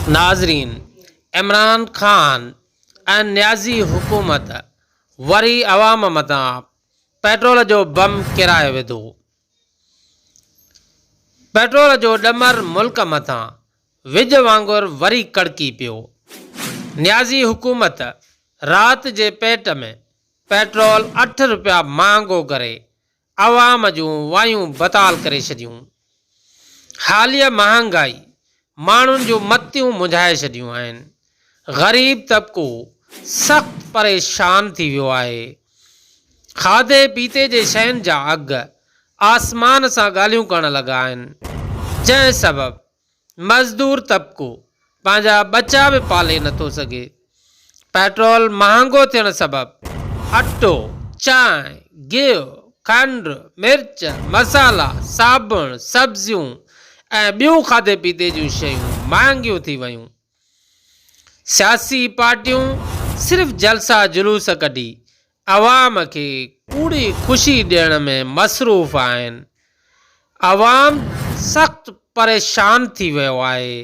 नाज़रीन, इमरान खान ऐं न्याज़ी हुकूमत वरी अवाम मथां पेट्रोल जो बम किराए विधो। पेट्रोल जो ॾमर मुल्क मथां विज वांगुरु वरी कड़की पियो। न्याज़ी हुकूमत राति जे पेट में पेट्रोल 8 रुपया महांगो करे अवाम जूं वायूं बताल करे छॾियूं। हालिया महांगाई माण्हुनि जूं मतियूं मुंझाए छॾियूं आहिनि। ग़रीब तबिको सख़्तु परेशान थी वियो आहे। खाधे पीते जे शयुनि जा अघ आसमान सां ॻाल्हियूं करणु लॻा आहिनि, जंहिं सबबु मज़दूर तबिको पंहिंजा बचा बि पाले नथो सघे। पेट्रोल महांगो थियण सबबु अटो, चांहि, गिहु, खंडु, मिर्च, मसाला, साबुण, सब्जियूं ऐं ॿियूं खाधे पीते जूं शयूं महांगियूं थी वयूं। सियासी पार्टियूं सिर्फ़ जलसा जुलूस कढी अवाम खे कूड़ी ख़ुशी ॾियण में मसरूफ़ आहिनि। अवाम सख़्तु परेशान थी वियो आहे।